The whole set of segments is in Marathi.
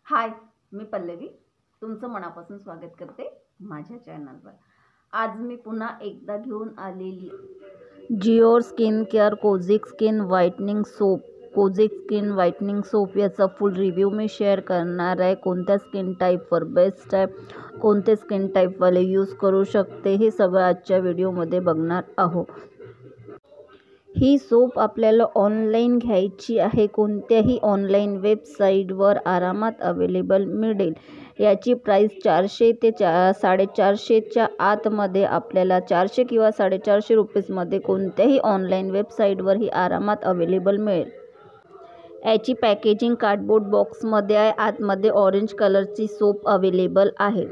हाय, मी पल्लवी तुमचं मनापासून स्वागत करते माझ्या चॅनलवर। आज मी पुन्हा एकदा घेऊन आलेली जिओर skin care kojic skin whitening soap. Kojic skin whitening soap याचा फुल रिव्ह्यू मी शेअर करणार आहे। कोणत्या स्किन टाईपवर बेस्ट आहे, कोणते स्किन टाईपवाले यूज करू शकते, हे सगळं आजच्या व्हिडिओमध्ये बघणार आहोत। ही सोप आपल्याला ऑनलाईन घ्यायची आहे, कोणत्याही ऑनलाईन वेबसाईटवर आरामात अवेलेबल मिळेल। याची प्राइस 400 ते 450च्या आतमध्ये आपल्याला 400 किंवा 450 रुपीजमध्ये कोणत्याही ऑनलाईन वेबसाईटवर ही आरामात अवेलेबल मिळेल। याची पॅकेजिंग कार्डबोर्ड बॉक्समध्ये आहे, आतमध्ये ऑरेंज कलरची सोप अवेलेबल आहे।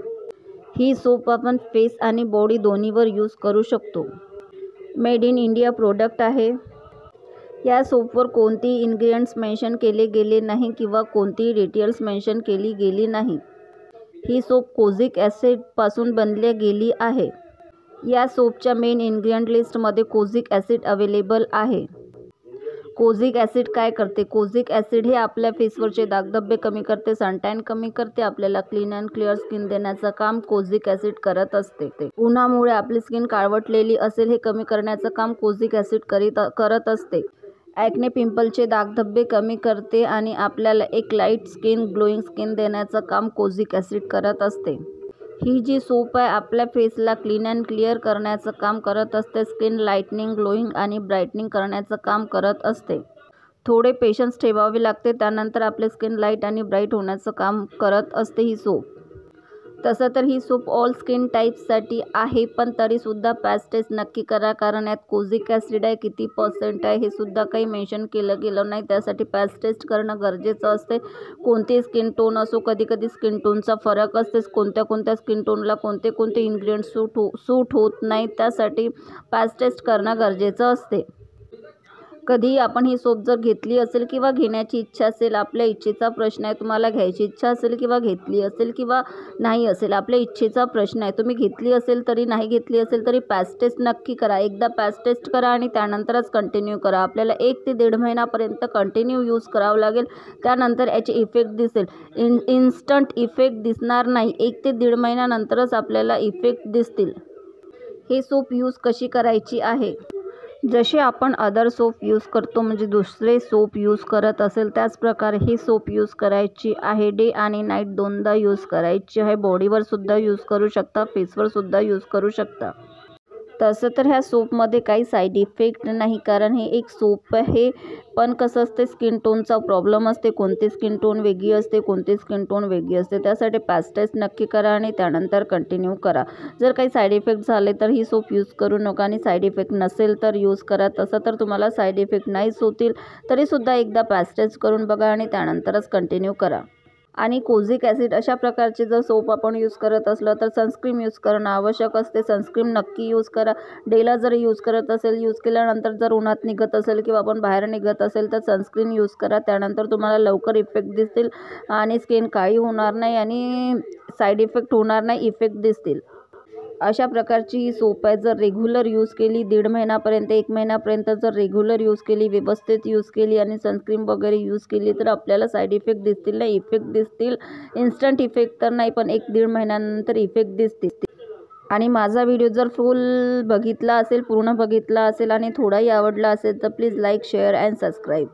ही सोप आपण फेस आणि बॉडी दोन्हीवर यूज करू शकतो। मेड इन इंडिया प्रोडक्ट आहे। या सोपवर कोणतीही इन्ग्रेडियंट्स मेन्शन केले गेले नाही किंवा कोणतीही डिटेल्स मेन्शन केली गेली नाही। ही सोप कोजिक ॲसिडपासून बनली गेली आहे। या सोपच्या मेन इन्ग्रेडियंट लिस्टमध्ये कोजिक ॲसिड अवेलेबल आहे। कोजिक ॲसिड काय करते? कोजिक ॲसिड हे आपल्या फेसवरचे दागधब्बे कमी करते, सनटॅन कमी करते, आपल्याला क्लीन अँड क्लिअर स्किन देण्याचं काम कोजिक ॲसिड करत असते। उन्हामुळे आपली स्किन काळवटलेली असेल, हे कमी करण्याचं काम कोजिक ॲसिड करत असते। ॲक्ने पिंपलचे दागधब्बे कमी करते आणि आपल्याला एक लाईट स्किन, ग्लोईंग स्किन देण्याचं काम कोजिक ॲसिड करत असते। ही जी सोप आहे आपल्या फेसला क्लीन अँड क्लिअर करण्याचं काम करत असते, स्किन लाईटनिंग, ग्लोईंग आणि ब्राईटनिंग करण्याचं काम करत असते। थोडे पेशन्स ठेवावे लागते, त्यानंतर आपले स्किन लाईट आणि ब्राईट होण्याचं काम करत असते ही सोप। तसं तर ही सोप ऑल स्किन टाईप्ससाठी आहे, पण तरीसुद्धा पॅच टेस्ट नक्की करा, कारण यात कोजिक ॲसिड आहे, किती % आहे हे सुद्धा काही मेन्शन केलं गेलं नाही, त्यासाठी पॅच टेस्ट करणं गरजेचं असते। कोणते स्किन टोन असो, कधी स्किन टोनचा फरक असते, कोणत्या स्किन टोनला कोणते इन्ग्रेडियंट्स सूट होत नाही, त्यासाठी पॅच टेस्ट करणं गरजेचं असते। कधी आपण ही सोप जर घेतली असेल किंवा घेण्याची इच्छा असेल, आपल्या इच्छेचा प्रश्न आहे, तुम्हाला घ्यायची इच्छा असेल किंवा घेतली असेल किंवा नाही असेल, आपल्या इच्छेचा प्रश्न आहे। तुम्ही घेतली असेल तरी, नाही घेतली असेल तरी पॅच टेस्ट नक्की करा। एकदा पॅच टेस्ट करा आणि त्यानंतरच कंटिन्यू करा। आपल्याला 1 ते 1.5 महिन्यापर्यंत कंटिन्यू यूज करावं लागेल, त्यानंतर याचे इफेक्ट दिसेल। इन्स्टंट इफेक्ट दिसणार नाही, 1 ते 1.5 महिन्यानंतरच आपल्याला इफेक्ट दिसतील। हे सोप यूज कशी करायची आहे? जसे आपण अदर सोप यूज करतो, म्हणजे दुसरे सोप यूज करत असेल, त्याच प्रकारे ही सोप यूज करायची आहे। डे आणि नाईट दोनदा यूज करायची आहे। बॉडीवर सुद्धा यूज करू शकता, फेसवर सुद्धा यूज करू शकता। तसं तर ह्या सोपमध्ये काही साईड इफेक्ट नाही, कारण हे एक सोप आहे, पण कसं असते, स्किन टोनचा प्रॉब्लेम असते, कोणती स्किन टोन वेगळी असते, कोणती स्किन टोन वेगळी असते, त्यासाठी पॅच टेस्ट नक्की करा आणि त्यानंतर कंटिन्यू करा। जर काही साईड इफेक्ट झाले तर ही सोप यूज करू नका, आणि साईड इफेक्ट नसेल तर यूज करा। तसं तर तुम्हाला साईड इफेक्ट नाहीच होतील, तरीसुद्धा एकदा पॅच टेस्ट करून बघा आणि त्यानंतरच कंटिन्यू करा। आणि कोजिक ॲसिड अशा प्रकारचे जर सोप आपण यूज करत असलं तर सनस्क्रीन यूज करणं आवश्यक असते। सनस्क्रीन नक्की यूज करा। डेला जर यूज करत असेल, यूज केल्यानंतर जर उन्हात निघत असेल किंवा आपण बाहेर निघत असेल तर सनस्क्रीन यूज करा, त्यानंतर तुम्हाला लवकर इफेक्ट दिसतील आणि स्किन काळी होणार नाही आणि साईड इफेक्ट होणार नाही, इफेक्ट दिसतील। अशा प्रकारची ही सोप आहे। जर रेग्युलर यूज केली, 1.5 महिन्यापर्यंत, 1 महिन्यापर्यंत जर रेग्युलर यूज केली, व्यवस्थित यूज केली आणि सनस्क्रीन वगैरे यूज केली, तर आपल्याला साईड इफेक्ट दिसतील नाही, इफेक्ट दिसतील। इन्स्टंट इफेक्ट तर नाही, पण 1-1.5 महिन्यानंतर इफेक्ट दिसतील। आणि माझा व्हिडिओ जर फुल बघितला असेल, पूर्ण बघितला असेल आणि थोडाही आवडला असेल तर please like, share and subscribe.